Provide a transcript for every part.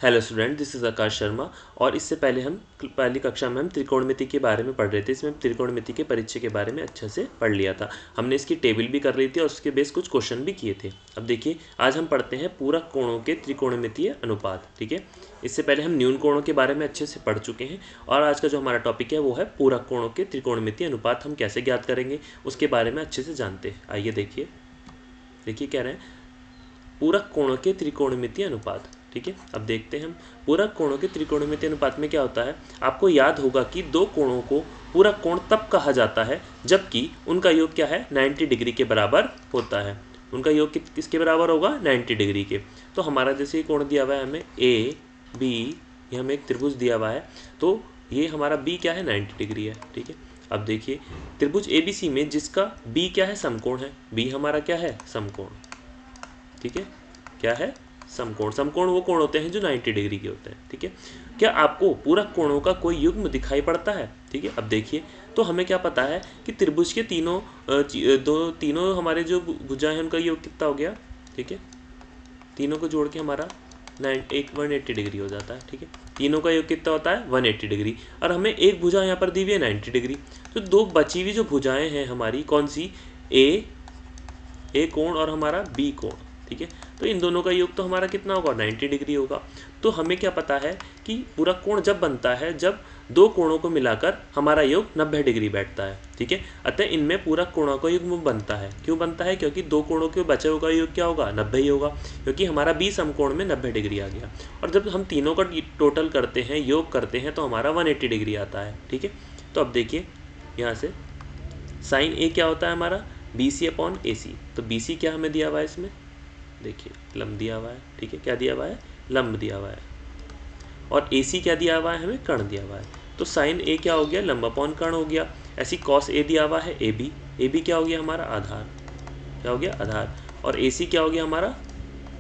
Hello student, this is आकाश शर्मा। और इससे पहले हम पहली कक्षा में हम त्रिकोणमिति के बारे में पढ़ रहे थे। इसमें हम त्रिकोणमिति के परिचय के बारे में अच्छे से पढ़ लिया था। हमने इसकी टेबल भी कर रही थी और उसके बेस कुछ क्वेश्चन भी किए थे। अब देखिए, आज हम पढ़ते हैं पूरक कोणों के त्रिकोणमितीय अनुपात। ठीक है, इससे पहले हम न्यून कोणों के बारे में अच्छे से पढ़ चुके हैं और आज का जो हमारा टॉपिक है वो है पूरक कोणों के त्रिकोणमितीय अनुपात। हम कैसे ज्ञात करेंगे उसके बारे में अच्छे से जानते हैं। आइए देखिए कह रहे हैं पूरक कोणों के त्रिकोणमितीय अनुपात। ठीक है, अब देखते हैं हम पूरक कोणों के त्रिकोणमितीय अनुपात में क्या होता है। आपको याद होगा कि दो कोणों को पूरक कोण तब कहा जाता है जबकि उनका योग क्या है, 90 डिग्री के बराबर होता है। उनका योग किसके बराबर होगा, 90 डिग्री के। तो हमारा जैसे ये कोण दिया हुआ है हमें ए बी, ये हमें एक त्रिभुज दिया हुआ है, तो ये हमारा बी क्या है, 90 डिग्री है। ठीक है, अब देखिए त्रिभुज ABC में जिसका बी क्या है, समकोण है। बी हमारा क्या है, समकोण। ठीक है, क्या है, समकोण। समकोण वो कोण होते हैं जो 90 डिग्री के होते हैं। ठीक है, क्या आपको पूरक कोणों का कोई युग्म दिखाई पड़ता है। ठीक है, अब देखिए तो हमें क्या पता है कि त्रिभुज के तीनों हमारे जो भुजाएं हैं उनका योग कितना हो गया। ठीक है, तीनों को जोड़ के हमारा 180 डिग्री हो जाता है। ठीक है, तीनों का योग कितना होता है, 180 डिग्री। और हमें एक भुजा यहाँ पर दी हुई है 90 डिग्री। तो दो बची हुई जो भुजाएं हैं हमारी, कौन सी, ए कोण और हमारा बी कोण। ठीक है, तो इन दोनों का योग तो हमारा कितना होगा, 90 डिग्री होगा। तो हमें क्या पता है कि पूरक कोण जब बनता है जब दो कोणों को मिलाकर हमारा योग 90 डिग्री बैठता है। ठीक है, अतः इनमें पूरक कोणों का योग बनता है। क्यों बनता है, क्योंकि दो कोणों के बचे हुए का योग क्या होगा, 90 ही होगा, क्योंकि हमारा बी समकोण में 90 डिग्री आ गया। और जब हम तीनों का टोटल करते हैं, योग करते हैं, तो हमारा 180 डिग्री आता है। ठीक है, तो अब देखिए यहाँ से साइन ए क्या होता है हमारा, BC/AC। तो BC क्या हमें दिया हुआ है, इसमें देखिए लंब दिया हुआ है। ठीक है, क्या दिया हुआ है, लंब दिया हुआ है। और AC क्या दिया हुआ है, हमें कर्ण दिया हुआ है। तो साइन ए क्या हो गया, लंब अपॉन कर्ण हो गया। ऐसी कॉस ए दिया हुआ है AB क्या हो गया हमारा, आधार। क्या हो गया, आधार। और AC क्या हो गया हमारा,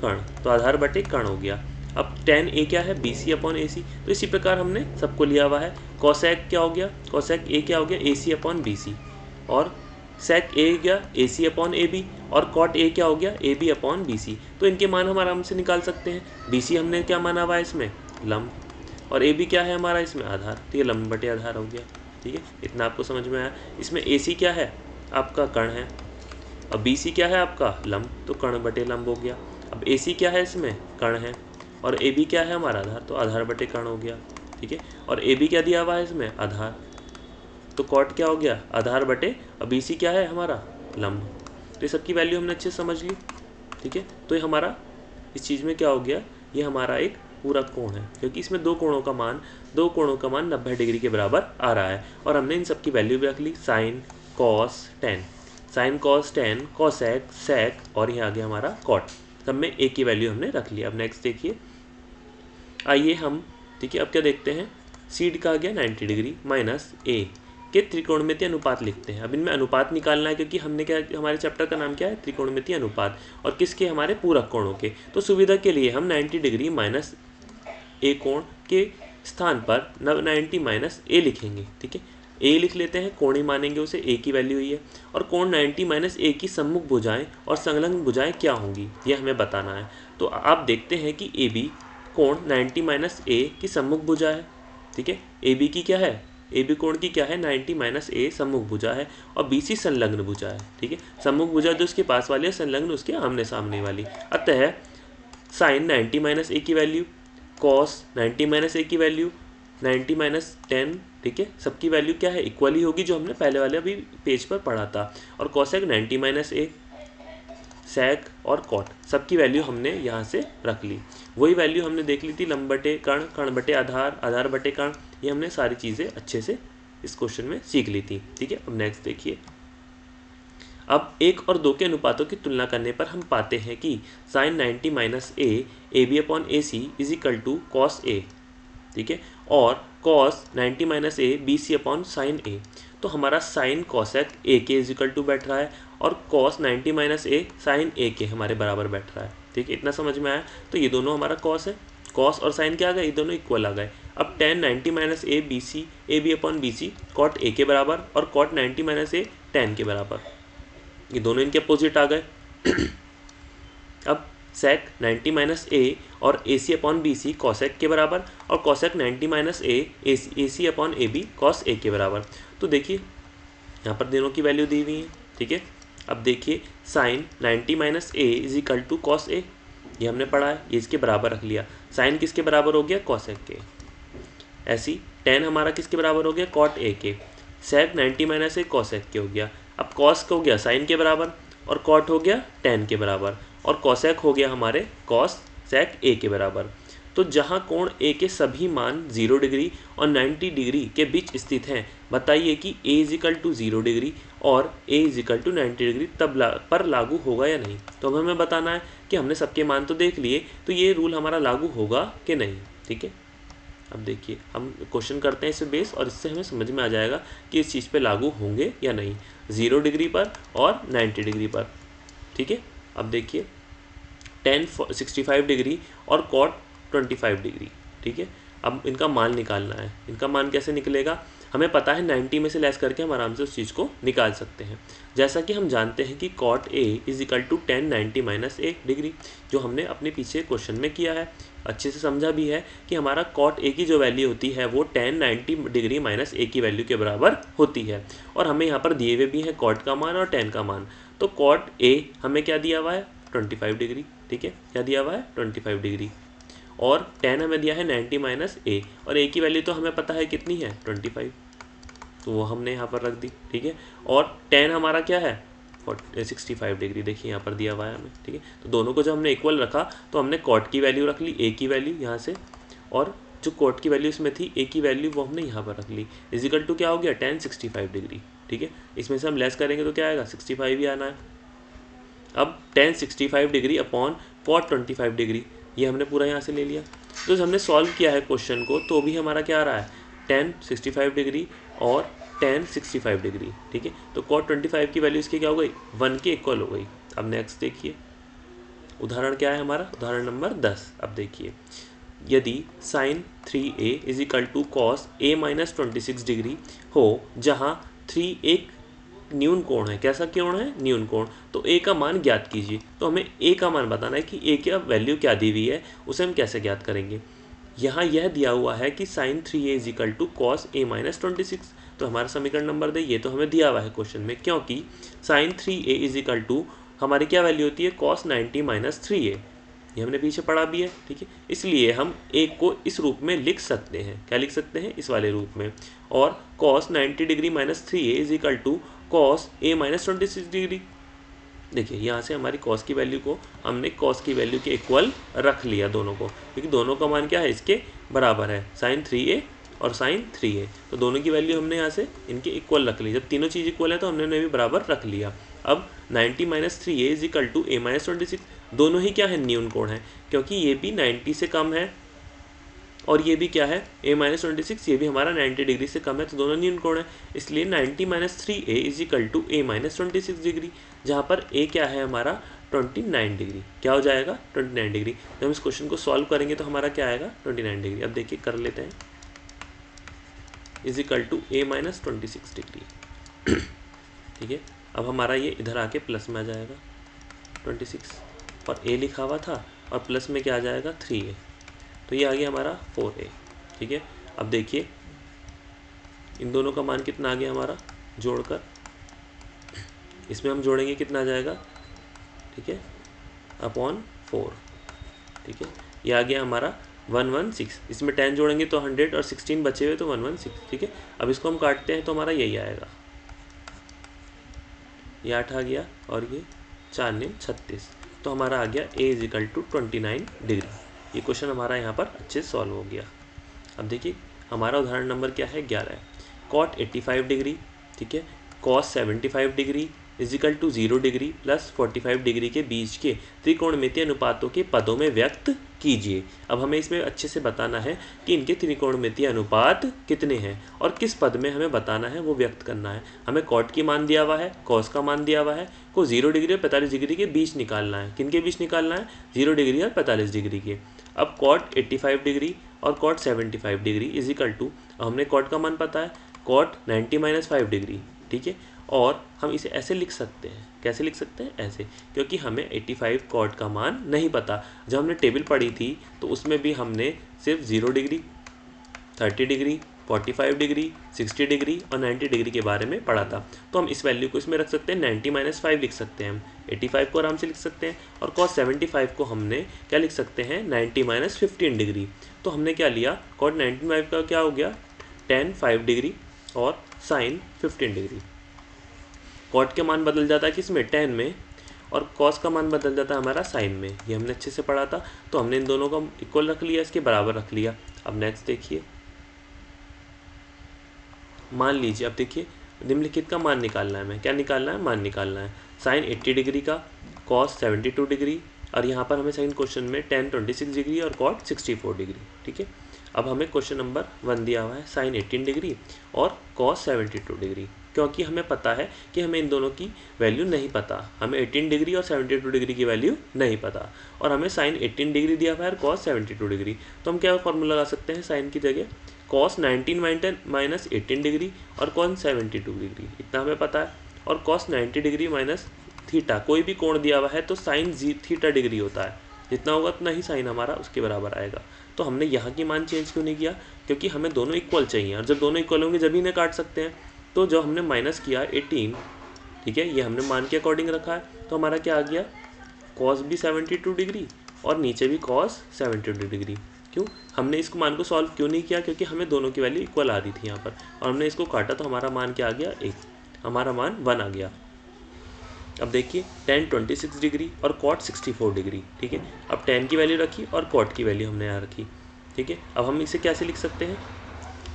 कर्ण। तो आधार बटे कर्ण हो गया। अब tan A क्या है, BC/AC। तो इसी प्रकार हमने सबको लिया हुआ है। कॉसेक क्या हो गया, कॉसेक A क्या हो गया, AC/BC। और सेक ए गया AC/AB। और कॉट ए क्या हो गया, AB/BC। तो इनके मान हम आराम से निकाल सकते हैं। BC हमने क्या माना हुआ है इसमें, लंब। और AB क्या है हमारा इसमें, आधार। तो ये लंब बटे आधार हो गया। ठीक है, इतना आपको समझ में आया। इसमें AC क्या है, आपका कर्ण है। और BC क्या है आपका, लंब। तो कर्ण बटे लंब हो गया। अब AC क्या है, इसमें कर्ण है। और AB क्या है हमारा, आधार। तो आधार बटे कर्ण हो गया। ठीक है, और AB क्या दिया हुआ है इसमें, आधार। तो कॉट क्या हो गया, आधार बटे, अब BC क्या है हमारा, लंब। तो ये सबकी वैल्यू हमने अच्छे से समझ ली। ठीक है, तो ये हमारा इस चीज़ में क्या हो गया, ये हमारा एक पूरक कोण है, क्योंकि इसमें दो कोणों का मान 90 डिग्री के बराबर आ रहा है। और हमने इन सबकी वैल्यू भी रख ली, साइन कॉस टेन, कॉसेक, सेक, और ये आ गया हमारा कॉट। सब में एक की वैल्यू हमने रख लिया। अब नेक्स्ट देखिए, आइए हम, ठीक है, अब क्या देखते हैं, सीड का आ गया 90 डिग्री माइनस ए के त्रिकोणमितीय अनुपात लिखते हैं। अब इनमें अनुपात निकालना है, क्योंकि हमने क्या, हमारे चैप्टर का नाम क्या है, त्रिकोणमितीय अनुपात। और किसके, हमारे पूरक कोणों के। तो सुविधा के लिए हम 90 डिग्री माइनस ए कोण के स्थान पर 90 माइनस ए लिखेंगे। ठीक है, ए लिख लेते हैं, कोण ही मानेंगे उसे, ए की वैल्यू ही है। और कोण 90 माइनस ए की सम्मुख भुजाएं और संलग्न भुजाएं क्या होंगी, यह हमें बताना है। तो आप देखते हैं कि AB कोण 90 माइनस ए की सम्मुख भुजा है। ठीक है, AB की क्या है, AB कोण की क्या है, 90 माइनस ए सम्मुख भुजा है। और BC संलग्न भुजा है। ठीक है, सम्मुख भुजा जो उसके पास वाली है, संलग्न उसके आमने सामने वाली। अतः साइन 90 माइनस ए की वैल्यू, कॉस 90 माइनस ए की वैल्यू, 90 माइनस 10। ठीक है, सबकी वैल्यू क्या है, इक्वल ही होगी, जो हमने पहले वाले अभी पेज पर पढ़ा था। और कॉसेक 90 माइनस ए, सेक और कॉट, सबकी वैल्यू हमने यहाँ से रख ली। वही वैल्यू हमने देख ली थी, लंब बटे कर्ण, कर्ण बटे आधार, आधार बटे कर्ण। ये हमने सारी चीज़ें अच्छे से इस क्वेश्चन में सीख ली थी। ठीक है, अब नेक्स्ट देखिए, अब 1 और 2 के अनुपातों की तुलना करने पर हम पाते हैं कि sine 90 minus A AB/AC is equal to cos A. ठीक है, और कॉस 90 माइनस ए BC/साइन ए। तो हमारा साइन कॉसेक ए के इज इक्वल टू बैठ रहा है, और कॉस 90 माइनस ए साइन ए के हमारे बराबर बैठ रहा है। ठीक है, इतना समझ में आया। तो ये दोनों हमारा कॉस है, कॉस और साइन क्या आ गए, ये दोनों इक्वल आ गए। अब tan 90 minus A BC AB/BC cot A के बराबर, और कॉट 90 माइनस ए tan के बराबर, ये दोनों इनके अपोजिट आ गए। अब sec 90 माइनस ए और A C upon B C cosec के बराबर, और cosec 90 minus A C upon A B cos A के बराबर। तो देखिए यहाँ पर दोनों की वैल्यू दी हुई है, ठीक है। अब देखिए sine 90 minus A is equal to cos A, ये हमने पढ़ा है, ये इसके बराबर रख लिया। साइन किसके बराबर हो गया? कॉसेक के। ऐसी टेन हमारा किसके बराबर हो गया? कॉट ए के। सेक 90 माइनस ए कॉसेक के हो गया। अब कॉस का हो गया साइन के बराबर, और कॉट हो गया टेन के बराबर, और कॉसेक हो गया हमारे कॉस सेक ए के बराबर। तो जहाँ कोण ए के सभी मान 0 डिग्री और 90 डिग्री के बीच स्थित हैं, बताइए कि ए इजिकल टू 0 डिग्री और ए इजिकल टू 90 डिग्री तब पर लागू होगा या नहीं। तो अब हमें बताना है कि हमने सबके मान तो देख लिए, तो ये रूल हमारा लागू होगा कि नहीं, ठीक है। अब देखिए हम क्वेश्चन करते हैं इसे बेस, और इससे हमें समझ में आ जाएगा कि इस चीज़ पे लागू होंगे या नहीं, 0 डिग्री पर और 90 डिग्री पर, ठीक है। अब देखिए tan 65 डिग्री और cot 25 डिग्री, ठीक है। अब इनका मान निकालना है। इनका मान कैसे निकलेगा? हमें पता है 90 में से लेस करके हम आराम से उस चीज़ को निकाल सकते हैं। जैसा कि हम जानते हैं कि cot a is equal to tan 90 minus A degree, जो हमने अपने पीछे क्वेश्चन में किया है, अच्छे से समझा भी है कि हमारा cot a की जो वैल्यू होती है वो tan 90 डिग्री माइनस ए की वैल्यू के बराबर होती है। और हमें यहाँ पर दिए हुए भी हैं cot का मान और tan का मान। तो cot a हमें क्या दिया हुआ है? 25 डिग्री, ठीक है। क्या दिया हुआ है? 25 डिग्री। और tan हमें दिया है 90 माइनस ए, और ए की वैल्यू तो हमें पता है कितनी है? 25, तो वो हमने यहाँ पर रख दी, ठीक है। और tan हमारा क्या है? 65 डिग्री, देखिए यहाँ पर दिया हुआ है हमें, ठीक है। तो दोनों को जब हमने इक्वल रखा तो हमने cot की वैल्यू रख ली, ए की वैल्यू यहाँ से, और जो cot की वैल्यू इसमें थी ए की वैल्यू वो हमने यहाँ पर रख ली। इजिकल टू क्या हो गया? tan 65 डिग्री, ठीक है। इसमें से हम लेस करेंगे तो क्या आएगा? 65 ही आना है। अब tan 65 degree upon cot 25 degree, ये हमने पूरा यहाँ से ले लिया। तो जब हमने सॉल्व किया है क्वेश्चन को तो भी हमारा क्या आ रहा है? tan 65 डिग्री और tan 65 डिग्री, ठीक है। तो cot 25 की वैल्यू इसकी क्या हो गई? 1 के इक्वल हो गई। अब नेक्स्ट देखिए उदाहरण क्या है हमारा? उदाहरण नंबर 10। अब देखिए यदि sine 3a is equal to cos a minus 26 degree हो, जहाँ 3 एक न्यून कोण है। कैसा कोण है? न्यून कोण। तो a का मान ज्ञात कीजिए। तो हमें a का मान बताना है कि a की वैल्यू क्या दी हुई है, उसे हम कैसे ज्ञात करेंगे। यहाँ यह दिया हुआ है कि sine 3a is equal to cos a minus 26, तो हमारा समीकरण नंबर दे, ये तो हमें दिया हुआ है क्वेश्चन में, क्योंकि sign 3a is equal to हमारी क्या वैल्यू होती है? कॉस 90 माइनस 3a, ये हमने पीछे पढ़ा भी है, ठीक है। इसलिए हम a को इस रूप में लिख सकते हैं। क्या लिख सकते हैं? इस वाले रूप में। और cos 90 degree minus 3a is equal to cos a minus 26 degree. देखिए यहाँ से हमारी कॉस की वैल्यू को हमने कॉस की वैल्यू के इक्वल रख लिया दोनों को, क्योंकि दोनों का मान क्या है? इसके बराबर है, साइन 3a और साइन 3a। तो दोनों की वैल्यू हमने यहाँ से इनके इक्वल रख ली। जब तीनों चीज़ इक्वल है तो हमने भी बराबर रख लिया। अब 90 minus 3a is equal to a minus 26, दोनों ही क्या है? न्यून कोण है, क्योंकि ये भी 90 से कम है और ये भी क्या है? a माइनस 26, ये भी हमारा 90 डिग्री से कम है, तो दोनों न्यून कोण है। इसलिए 90 minus 3a is equal to a minus 26 degree, जहाँ पर a क्या है हमारा? 29 डिग्री। क्या हो जाएगा? 29 डिग्री। जब हम इस क्वेश्चन को सॉल्व करेंगे तो हमारा क्या आएगा? 29 डिग्री। अब देखिए कर लेते हैं, is equal to a minus 26 degree, ठीक है। अब हमारा ये इधर आके प्लस में आ जाएगा 26, और a लिखा हुआ था और प्लस में क्या आ जाएगा? 3a, तो ये आ गया हमारा 4a, ठीक है। अब देखिए इन दोनों का मान कितना आ गया हमारा जोड़कर, इसमें हम जोड़ेंगे कितना आ जाएगा? ठीक है, अपॉन 4, ठीक है। ये आ गया हमारा 116, इसमें 10 जोड़ेंगे तो 100 और 16 बचे हुए तो 116, ठीक है। अब इसको हम काटते हैं तो हमारा यही आएगा, ये 8 आ गया और ये 4 9 36, तो हमारा आ गया a is equal to 29 degree. ये क्वेश्चन हमारा यहाँ पर अच्छे से सॉल्व हो गया। अब देखिए हमारा उदाहरण नंबर क्या है? 11 है। कॉट 85 डिग्री, ठीक है, cos 75 degree is equal to 0 degree plus 45 degree के बीच के त्रिकोणमितीय अनुपातों के पदों में व्यक्त कीजिए। अब हमें इसमें अच्छे से बताना है कि इनके त्रिकोणमितीय अनुपात कितने हैं और किस पद में हमें बताना है, वो व्यक्त करना है। हमें कॉट की मान दिया हुआ है, कॉस का मान दिया हुआ है, को 0 डिग्री और 45 डिग्री के बीच निकालना है। किन के बीच निकालना है? 0 डिग्री और 45 डिग्री के। अब कॉट 85 डिग्री और cot 75 degree is equal to, हमने कॉट का मान पता है, कॉट 90 माइनस 5 डिग्री, ठीक है, और हम इसे ऐसे लिख सकते हैं, कैसे लिख सकते हैं, ऐसे, क्योंकि हमें 85 कॉट का मान नहीं पता। जब हमने टेबल पढ़ी थी तो उसमें भी हमने सिर्फ 0 डिग्री, 30 डिग्री, 45 डिग्री, 60 डिग्री और 90 डिग्री के बारे में पढ़ा था। तो हम इस वैल्यू को इसमें रख सकते हैं, 90 - 5 लिख सकते हैं हम, 85 को आराम से लिख सकते हैं। और cos 75 को हमने क्या लिख सकते हैं, 90 - 15 डिग्री। तो हमने क्या लिया, cos 95 का क्या हो गया, tan 5 डिग्री और sin 15 डिग्री। cot के मान बदल जाता है किसमें, tan में, और cos का मान बदल जाता है हमारा sin में। ये हमने अच्छे से पढ़ा था। तो हमने इन दोनों को इक्वल रख लिया, इसके बराबर रख लिया। अब नेक्स्ट देखिए, मान लीजिए, अब देखिए निम्नलिखित का मान निकालना है, हमें क्या निकालना है, मान निकालना है। साइन 80 डिग्री का, cos 72 डिग्री, और यहाँ पर हमें सेकंड क्वेश्चन में tan 26 डिग्री और cot 64 डिग्री। ठीक है, अब हमें क्वेश्चन नंबर 1 दिया हुआ है साइन 18 डिग्री और cos 72 डिग्री, क्योंकि हमें पता है कि हमें इन दोनों की वैल्यू नहीं पता। हमें 18 डिग्री और 72 डिग्री की वैल्यू नहीं पता, और हमें साइन 18 डिग्री दिया हुआ है और cos 72 डिग्री। तो हम क्या फॉर्मूला लगा सकते हैं, साइन की जगह cos 19 माइनस 18 डिग्री और cos 72 डिग्री, इतना हमें पता है। और cos 90 डिग्री माइनस थीटा, कोई भी कोण दिया हुआ है तो साइन थीटा डिग्री होता है, जितना होगा उतना ही साइन हमारा उसके बराबर आएगा। तो हमने यहाँ की मान चेंज क्यों नहीं किया, क्योंकि हमें दोनों इक्वल चाहिए, और जब दोनों इक्वल होंगे जब ही इन्हें काट सकते हैं। तो जो हमने माइनस किया 18, ठीक है, ये हमने मान के अकॉर्डिंग रखा है, तो हमारा क्या आ गया, cos भी 72 डिग्री और नीचे भी cos 72 डिग्री। क्यों, हमने इसको मान को सॉल्व क्यों नहीं किया, क्योंकि हमें दोनों की वैल्यू इक्वल आ रही थी यहाँ पर, और हमने इसको काटा तो हमारा मान क्या आ गया, 1, हमारा मान 1 आ गया। अब देखिए tan 26 डिग्री और cot 64 डिग्री। ठीक है, अब tan की वैल्यू रखी और cot की वैल्यू हमने यहाँ रखी। ठीक है, अब हम इसे कैसे लिख सकते हैं,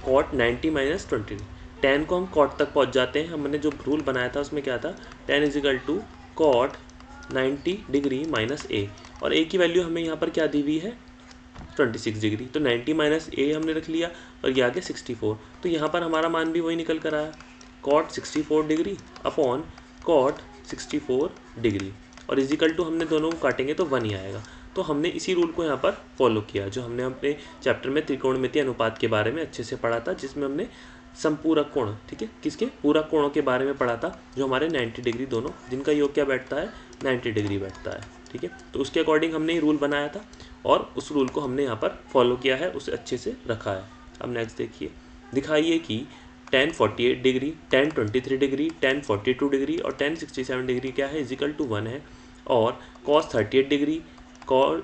cot 90 - 20, tan को हम cot तक पहुँच जाते हैं। हमने जो रूल बनाया था उसमें क्या था, tan = cot 90 degree minus a, और a की वैल्यू हमें यहाँ पर क्या दी हुई है, 26 डिग्री। तो 90 - a हमने रख लिया, और ये आ गया 64। तो यहाँ पर हमारा मान भी वही निकल कर आया, cot 64 degree upon cot 64 degree, और इजिकल टू हमने दोनों को काटेंगे तो 1 ही आएगा। तो हमने इसी रूल को यहाँ पर फॉलो किया, जो हमने अपने चैप्टर में त्रिकोणमितीय अनुपात के बारे में अच्छे से पढ़ा था, जिसमें हमने संपूरक कोण, ठीक है, किसके, पूरक कोणों के बारे में पढ़ा था, जो हमारे 90 डिग्री दोनों, जिनका योग क्या बैठता है, 90 डिग्री बैठता है। ठीक है, तो उसके अकॉर्डिंग हमने ये रूल बनाया था, और उस रूल को हमने यहाँ पर फॉलो किया है, उसे अच्छे से रखा है। अब नेक्स्ट देखिए, दिखाइए कि tan 48 degree, tan 23 degree, tan 42 degree और tan 67 डिग्री क्या है, इजिकल टू 1 है, और cos 38 degree, cos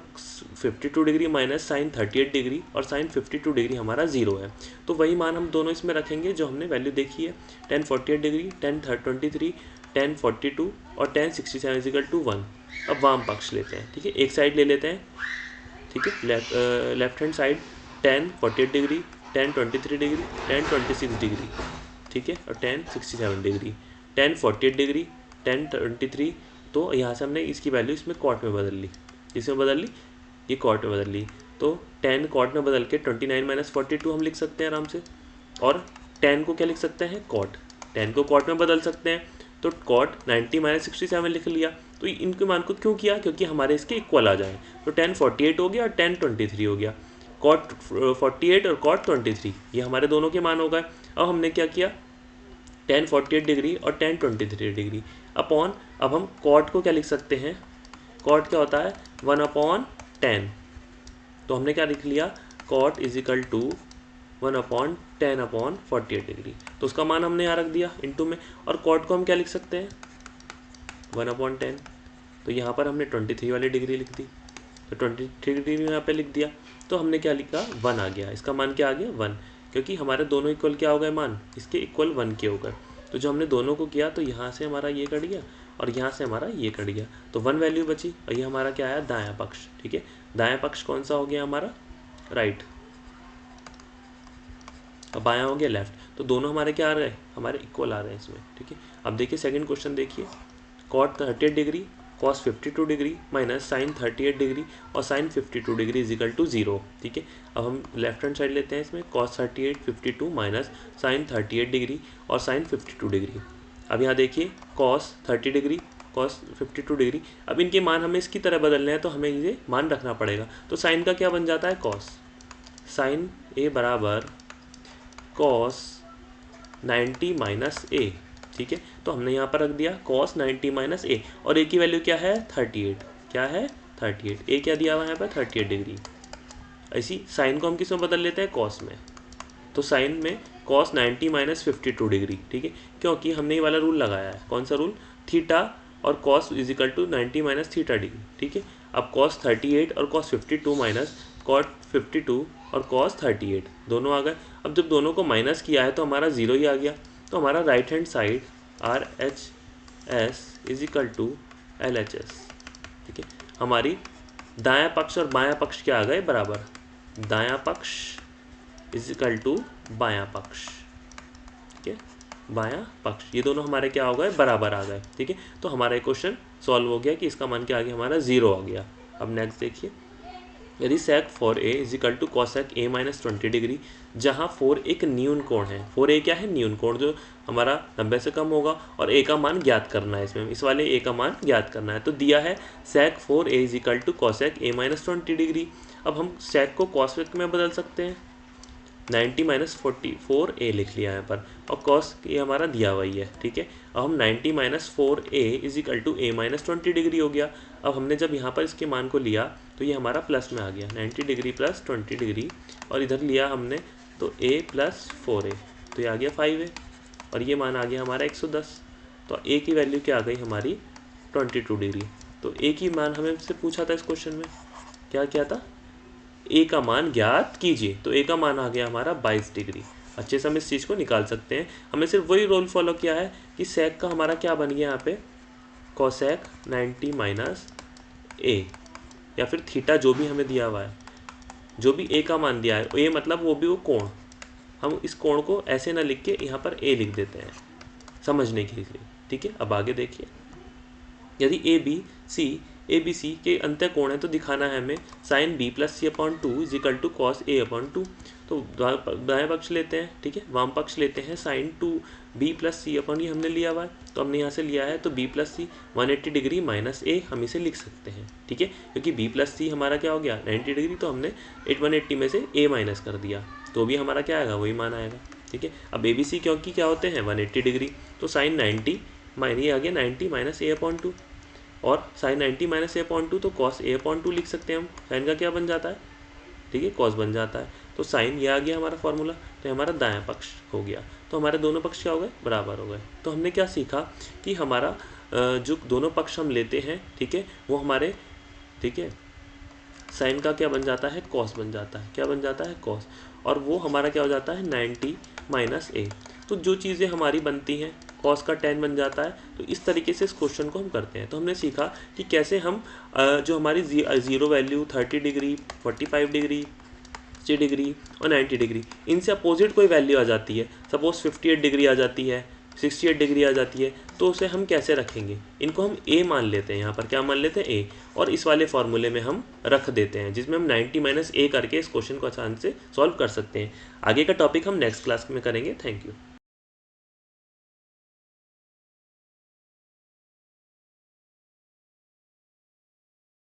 52 degree minus sine 38 degree और साइन 52 डिग्री हमारा 0 है। तो वही मान हम दोनों इसमें रखेंगे जो हमने वैल्यू देखी है, tan 48 डिग्री, tan 23, tan 42 और tan 67 इजिकल टू 1। अब वाम पक्ष लेते हैं, ठीक है, एक साइड ले लेते हैं, ठीक है, left hand side tan 48 degree, tan 23 degree, tan 26 degree, ठीक है, और tan 67 degree, tan 48 degree, tan 23। तो यहाँ से हमने इसकी वैल्यू इसमें कॉट में बदल ली, इसमें बदल ली, ये कॉट में बदल ली, तो tan कॉट में बदल के 29 - 42 हम लिख सकते हैं आराम से, और tan को क्या लिख सकते हैं, कॉट, tan को कॉट में बदल सकते हैं, तो cot 90 - 67 लिख लिया। तो इनके मान को क्यों किया, क्योंकि हमारे इसके इक्वल आ जाए, तो tan 48 हो गया और tan 23 हो गया, cot 48 और cot 23 ये हमारे दोनों के मान हो गए। अब हमने क्या किया, tan 48 डिग्री और tan 23 डिग्री अपॉन, अब हम cot को क्या लिख सकते हैं, cot क्या होता है, 1/tan, तो हमने क्या लिख लिया, cot इजिकल टू 1/10/48 डिग्री, तो उसका मान हमने यहाँ रख दिया इनटू में, और cot को हम क्या लिख सकते हैं, 1/10, तो यहाँ पर हमने 23 वाली डिग्री लिख दी, तो 23 डिग्री यहाँ पे लिख दिया, तो हमने क्या लिखा, 1 आ गया, इसका मान क्या आ गया, 1, क्योंकि हमारे दोनों इक्वल क्या हो गए मान, इसके इक्वल 1 के हो गए। तो जो हमने दोनों को किया, तो यहाँ से हमारा ये कट गया और यहाँ से हमारा ये कट गया, तो 1 वैल्यू बची, और ये हमारा क्या आया, दायां पक्ष। ठीक है, दायां पक्ष कौन सा हो गया हमारा, राइट, अब बायां हो गया लेफ्ट, तो दोनों हमारे क्या आ रहे हैं, हमारे इक्वल आ रहे हैं इसमें। ठीक है, अब देखिए सेकंड क्वेश्चन देखिए, cot 38 degree, cos 52 degree minus sine 38 degree और साइन 52 डिग्री इजिकल टू 0। ठीक है, अब हम लेफ्ट हैंड साइड लेते हैं इसमें, cos 38 52 माइनस साइन 38 डिग्री और साइन 52 डिग्री। अब यहाँ देखिए cos 30 डिग्री, cos 52 डिग्री, अब इनके मान हमें इसकी तरह बदलने हैं, तो हमें ये मान रखना पड़ेगा। तो साइन का क्या बन जाता है, cos, साइन a बराबर cos 90 - a, ठीक है। तो हमने यहाँ पर रख दिया cos 90 माइनस ए, और ए की वैल्यू क्या है 38, क्या है 38, ए क्या दिया हुआ है यहाँ पर 38 डिग्री। ऐसी साइन को हम किस में बदल लेते हैं, कॉस में, तो साइन में cos 90 माइनस 52 डिग्री, ठीक है, क्योंकि हमने ये वाला रूल लगाया है, कौन सा रूल, थीटा और cos is equal to 90 minus theta degree, ठीक है। अब cos 38 और cos 52 माइनस cot 52 और cos 38 दोनों आ गए। अब जब दोनों को माइनस किया है तो हमारा जीरो ही आ गया, तो हमारा right hand side R H S is equal to L H S, ठीक है। हमारी दायां पक्ष और बायां पक्ष क्या आ गए बराबर, दायां पक्ष इज इक्वल टू बायां पक्ष, ठीक है, बायां पक्ष, ये दोनों हमारे क्या हो गए, बराबर आ गए, ठीक है। तो हमारा क्वेश्चन सॉल्व हो गया कि इसका मान क्या आ गया, हमारा 0 आ गया। अब नेक्स्ट देखिए, यदि sec 4a is equal to cosec a minus 20 degree, जहाँ 4 एक न्यून कोण है, 4a क्या है, न्यून कोण जो हमारा 90 से कम होगा, और a का मान ज्ञात करना है, इसमें इस वाले a का मान ज्ञात करना है। तो दिया है sec 4a is equal to cosec a minus 20 degree. अब हम sec को cosec में बदल सकते हैं, 90 माइनस 44a लिख लिया यहाँ पर, और cos ये हमारा दिया हुआ ही है, ठीक है। अब हम 90 minus 4a is equal to a minus 20 degree हो गया। अब हमने जब यहाँ पर इसके मान को लिया तो ये हमारा प्लस में आ गया, 90 डिग्री प्लस 20 डिग्री, और इधर लिया हमने तो a प्लस 4a, तो ये आ गया 5a, और ये मान आ गया हमारा 110। तो a की वैल्यू क्या आ गई हमारी 22 डिग्री। तो a की मान हमें से पूछा था इस क्वेश्चन में, क्या क्या था, ए का मान ज्ञात कीजिए, तो ए का मान आ गया हमारा 22 डिग्री। अच्छे से हम इस चीज़ को निकाल सकते हैं। हमने सिर्फ वही रोल फॉलो किया है कि सेक का हमारा क्या बन गया यहाँ पे, कोसेक 90 माइनस ए, या फिर थीटा जो भी हमें दिया हुआ है, जो भी ए का मान दिया है, ए मतलब वो भी वो कोण, हम इस कोण को ऐसे ना लिख के यहाँ पर ए लिख देते हैं समझने के लिए, ठीक है। अब आगे देखिए, यदि ए बी सी के अंत्य कोण है तो दिखाना है हमें sine B plus C upon two is equal to cos A upon two. तो दाएं पक्ष लेते हैं, ठीक है, वाम पक्ष लेते हैं, sign to be plus C upon ये हमने लिया हुआ है, तो हमने यहाँ से लिया है, तो बी प्लस सी 180 डिग्री माइनस ए हम इसे लिख सकते हैं, ठीक है, क्योंकि बी प्लस सी हमारा क्या हो गया 90 डिग्री, तो हमने 180 में से ए माइनस कर दिया, तो भी हमारा क्या आएगा, वही मान आएगा, ठीक है। अब ए बी सी क्योंकि क्या होते हैं 180 डिग्री, तो साइन 90 ये आ गया 90 माइनस ए अपॉन टू, और साइन 90 माइनस ए अपॉन टू, तो कॉस ए अपॉन टू लिख सकते हैं हम, साइन का क्या बन जाता है, ठीक है, कॉस बन जाता है, तो साइन ये आ गया हमारा फॉर्मूला, तो हमारा दायां पक्ष हो गया, तो हमारे दोनों पक्ष क्या हो गए, बराबर हो गए। तो हमने क्या सीखा कि हमारा जो दोनों पक्ष हम लेते हैं, ठीक है, वो हमारे, ठीक है, साइन का क्या बन जाता है, कॉस बन जाता है, क्या बन जाता है, कॉस, और वो हमारा क्या हो जाता है 90 माइनस ए। तो जो चीज़ें हमारी बनती हैं, कॉस का 10 बन जाता है, तो इस तरीके से इस क्वेश्चन को हम करते हैं। तो हमने सीखा कि कैसे हम जो हमारी zero value 30 degree 45 degree 60 degree और 90 डिग्री, इनसे अपोजिट कोई वैल्यू आ जाती है, सपोज 58 डिग्री आ जाती है, 68 डिग्री आ जाती है, तो उसे हम कैसे रखेंगे, इनको हम ए मान लेते हैं, यहाँ पर क्या मान लेते हैं ए, और इस वाले फॉर्मूले में हम रख देते हैं, जिसमें हम 90 माइनस ए करके इस क्वेश्चन को आसान से सॉल्व कर सकते हैं। आगे का टॉपिक हम नेक्स्ट क्लास में करेंगे। Thank you.